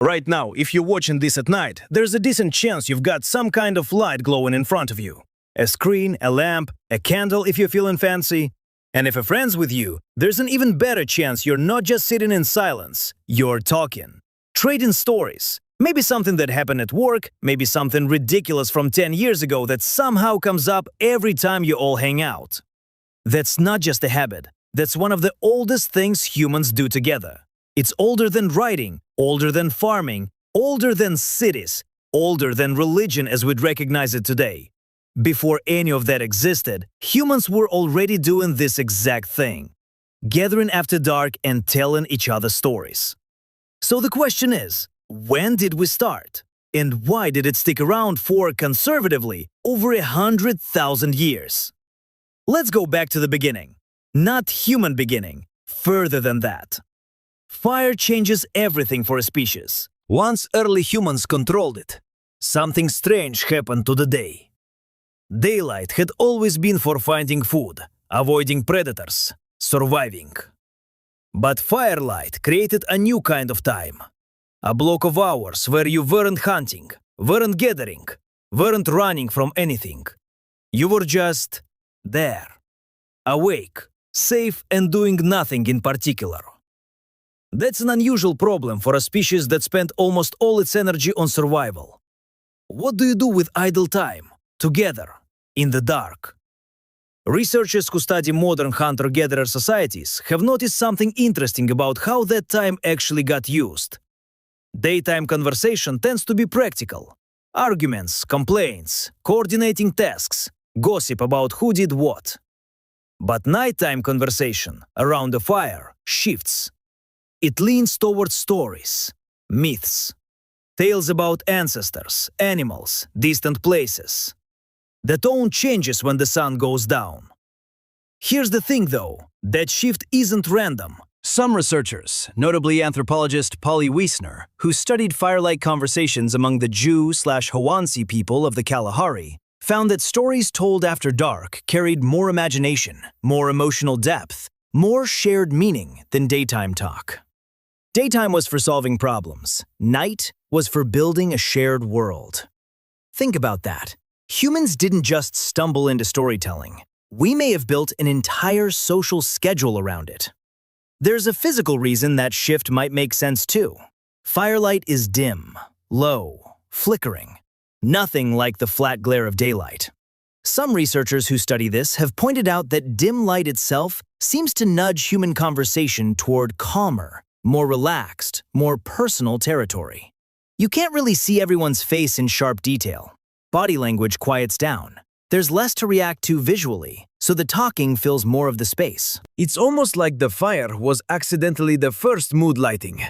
Right now, if you're watching this at night, there's a decent chance you've got some kind of light glowing in front of you. A screen, a lamp, a candle if you're feeling fancy. And if a friend's with you, there's an even better chance you're not just sitting in silence, you're talking. Trading stories. Maybe something that happened at work, maybe something ridiculous from 10 years ago that somehow comes up every time you all hang out. That's not just a habit. That's one of the oldest things humans do together. It's older than writing, older than farming, older than cities, older than religion as we'd recognize it today. Before any of that existed, humans were already doing this exact thing. Gathering after dark and telling each other stories. So the question is, when did we start? And why did it stick around for, conservatively, over 100,000 years? Let's go back to the beginning. Not human beginning, further than that. Fire changes everything for a species. Once early humans controlled it, something strange happened to the day. Daylight had always been for finding food, avoiding predators, surviving. But firelight created a new kind of time. A block of hours where you weren't hunting, weren't gathering, weren't running from anything. You were just there, awake, safe and doing nothing in particular. That's an unusual problem for a species that spent almost all its energy on survival. What do you do with idle time, together, in the dark? Researchers who study modern hunter-gatherer societies have noticed something interesting about how that time actually got used. Daytime conversation tends to be practical. Arguments, complaints, coordinating tasks, gossip about who did what. But nighttime conversation, around the fire, shifts. It leans towards stories, myths, tales about ancestors, animals, distant places. The tone changes when the sun goes down. Here's the thing though, that shift isn't random. Some researchers, notably anthropologist Polly Wiesner, who studied firelight conversations among the Jew/Hawansi people of the Kalahari, found that stories told after dark carried more imagination, more emotional depth, more shared meaning than daytime talk. Daytime was for solving problems. Night was for building a shared world. Think about that. Humans didn't just stumble into storytelling. We may have built an entire social schedule around it. There's a physical reason that shift might make sense too. Firelight is dim, low, flickering. Nothing like the flat glare of daylight. Some researchers who study this have pointed out that dim light itself seems to nudge human conversation toward calmer, more relaxed, more personal territory. You can't really see everyone's face in sharp detail. Body language quiets down. There's less to react to visually, so the talking fills more of the space. It's almost like the fire was accidentally the first mood lighting,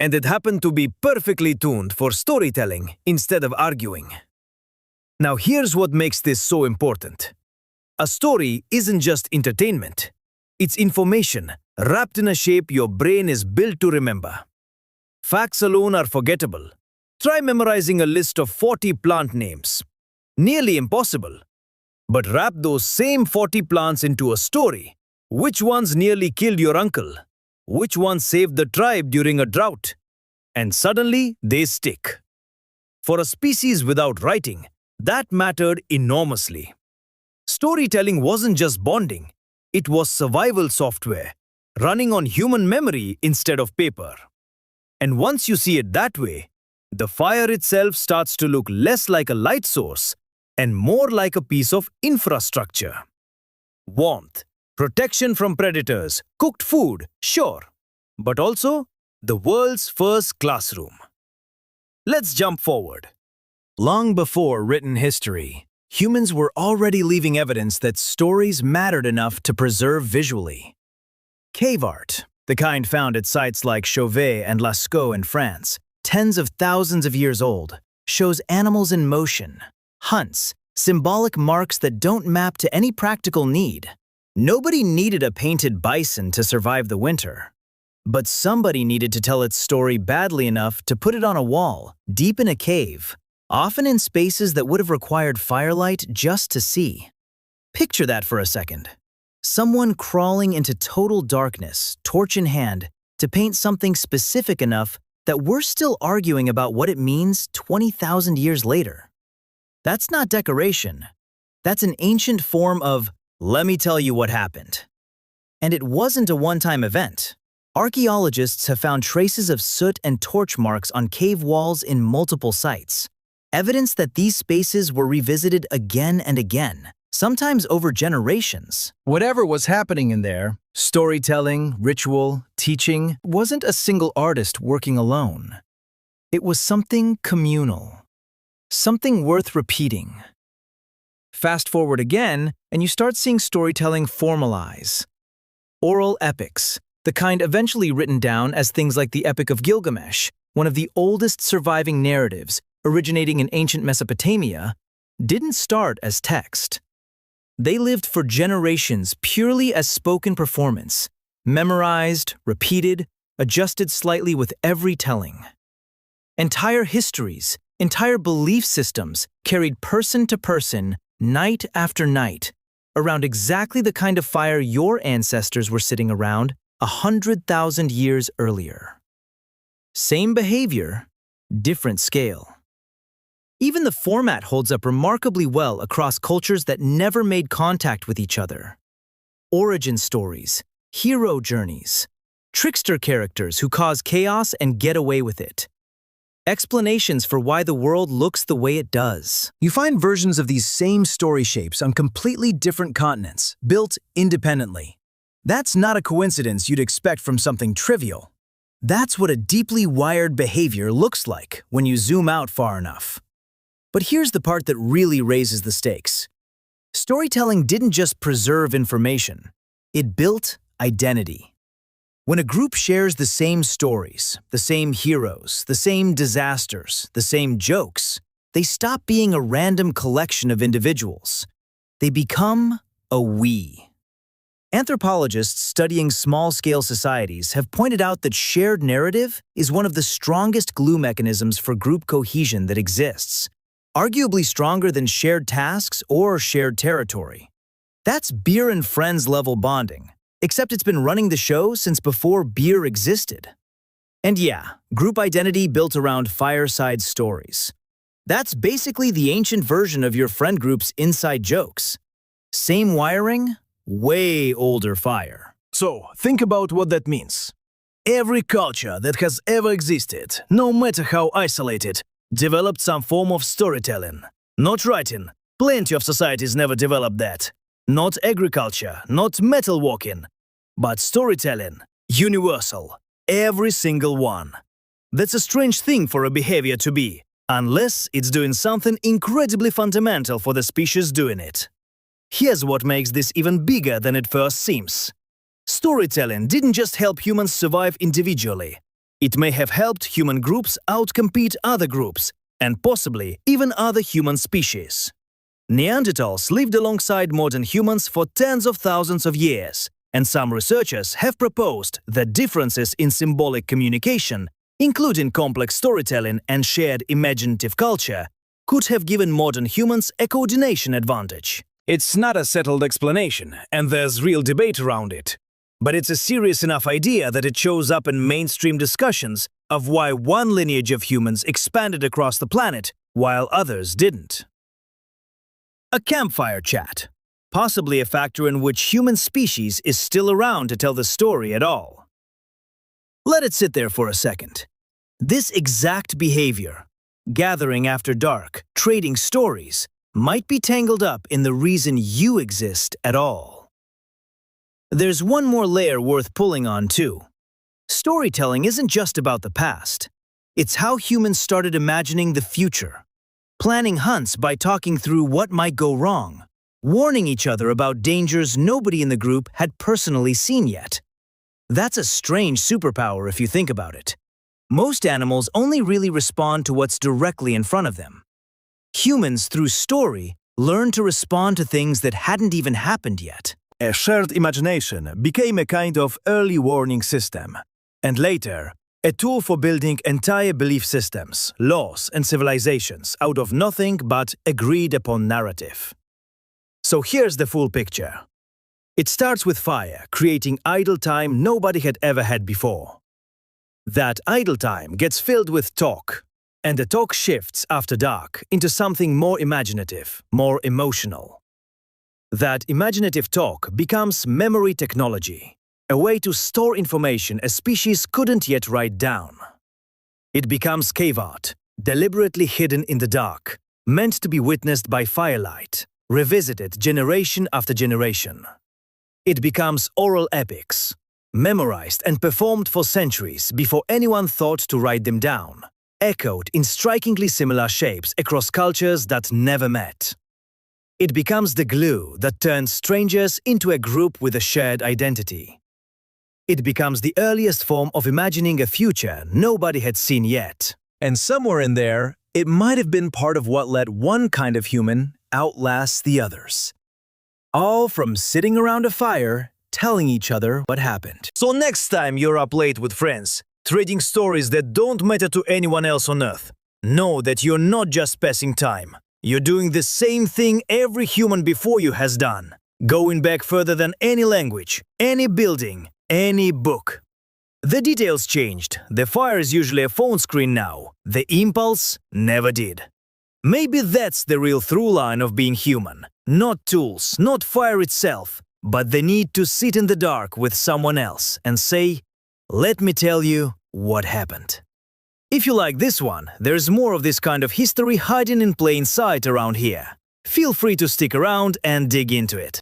and it happened to be perfectly tuned for storytelling instead of arguing. Now here's what makes this so important. A story isn't just entertainment. It's information wrapped in a shape your brain is built to remember. Facts alone are forgettable. Try memorizing a list of 40 plant names. Nearly impossible. But wrap those same 40 plants into a story. Which ones nearly killed your uncle? Which ones saved the tribe during a drought? And suddenly they stick. For a species without writing, that mattered enormously. Storytelling wasn't just bonding. It was survival software, running on human memory instead of paper. And once you see it that way, the fire itself starts to look less like a light source and more like a piece of infrastructure. Warmth, protection from predators, cooked food, sure, but also the world's first classroom. Let's jump forward. Long before written history, humans were already leaving evidence that stories mattered enough to preserve visually. Cave art, the kind found at sites like Chauvet and Lascaux in France, tens of thousands of years old, shows animals in motion, hunts, symbolic marks that don't map to any practical need. Nobody needed a painted bison to survive the winter. But somebody needed to tell its story badly enough to put it on a wall, deep in a cave, often in spaces that would have required firelight just to see. Picture that for a second. Someone crawling into total darkness, torch in hand, to paint something specific enough that we're still arguing about what it means 20,000 years later. That's not decoration. That's an ancient form of, let me tell you what happened. And it wasn't a one-time event. Archaeologists have found traces of soot and torch marks on cave walls in multiple sites, evidence that these spaces were revisited again and again, sometimes over generations. Whatever was happening in there, storytelling, ritual, teaching, Wasn't a single artist working alone. It was something communal, something worth repeating. Fast forward again, and you start seeing storytelling formalize. Oral epics, the kind eventually written down as things like the Epic of Gilgamesh, one of the oldest surviving narratives originating in ancient Mesopotamia, didn't start as text. They lived for generations purely as spoken performance, memorized, repeated, adjusted slightly with every telling. Entire histories, entire belief systems carried person to person, night after night, around exactly the kind of fire your ancestors were sitting around 100,000 years earlier. Same behavior, different scale. Even the format holds up remarkably well across cultures that never made contact with each other. Origin stories, hero journeys, trickster characters who cause chaos and get away with it. Explanations for why the world looks the way it does. You find versions of these same story shapes on completely different continents, built independently. That's not a coincidence you'd expect from something trivial. That's what a deeply wired behavior looks like when you zoom out far enough. But here's the part that really raises the stakes. Storytelling didn't just preserve information, it built identity. When a group shares the same stories, the same heroes, the same disasters, the same jokes, they stop being a random collection of individuals. They become a we. Anthropologists studying small-scale societies have pointed out that shared narrative is one of the strongest glue mechanisms for group cohesion that exists, arguably stronger than shared tasks or shared territory. That's beer and friends level bonding, except it's been running the show since before beer existed. And yeah, group identity built around fireside stories. That's basically the ancient version of your friend group's inside jokes. Same wiring, way older fire. So, think about what that means. Every culture that has ever existed, no matter how isolated, developed some form of storytelling. Not writing. Plenty of societies never developed that. Not agriculture, not metalworking. But storytelling. Universal. Every single one. That's a strange thing for a behavior to be, unless it's doing something incredibly fundamental for the species doing it. Here's what makes this even bigger than it first seems. Storytelling didn't just help humans survive individually. It may have helped human groups outcompete other groups, and possibly even other human species. Neanderthals lived alongside modern humans for tens of thousands of years, and some researchers have proposed that differences in symbolic communication, including complex storytelling and shared imaginative culture, could have given modern humans a coordination advantage. It's not a settled explanation, and there's real debate around it. But it's a serious enough idea that it shows up in mainstream discussions of why one lineage of humans expanded across the planet while others didn't. A campfire chat. Possibly a factor in which human species is still around to tell the story at all. Let it sit there for a second. This exact behavior, gathering after dark, trading stories, might be tangled up in the reason you exist at all. There's one more layer worth pulling on, too. Storytelling isn't just about the past. It's how humans started imagining the future, planning hunts by talking through what might go wrong, warning each other about dangers nobody in the group had personally seen yet. That's a strange superpower if you think about it. Most animals only really respond to what's directly in front of them. Humans, through story, learn to respond to things that hadn't even happened yet. A shared imagination became a kind of early warning system, and later, a tool for building entire belief systems, laws, and civilizations out of nothing but agreed-upon narrative. So here's the full picture. It starts with fire, creating idle time nobody had ever had before. That idle time gets filled with talk, and the talk shifts after dark into something more imaginative, more emotional. That imaginative talk becomes memory technology, a way to store information a species couldn't yet write down. It becomes cave art, deliberately hidden in the dark, meant to be witnessed by firelight, revisited generation after generation. It becomes oral epics, memorized and performed for centuries before anyone thought to write them down, echoed in strikingly similar shapes across cultures that never met. It becomes the glue that turns strangers into a group with a shared identity. It becomes the earliest form of imagining a future nobody had seen yet. And somewhere in there, it might have been part of what let one kind of human outlast the others. All from sitting around a fire, telling each other what happened. So next time you're up late with friends, trading stories that don't matter to anyone else on Earth, know that you're not just passing time. You're doing the same thing every human before you has done, going back further than any language, any building, any book. The details changed. The fire is usually a phone screen now. The impulse never did. Maybe that's the real through line of being human. Not tools, not fire itself, but the need to sit in the dark with someone else and say, "Let me tell you what happened." If you like this one, there's more of this kind of history hiding in plain sight around here. Feel free to stick around and dig into it.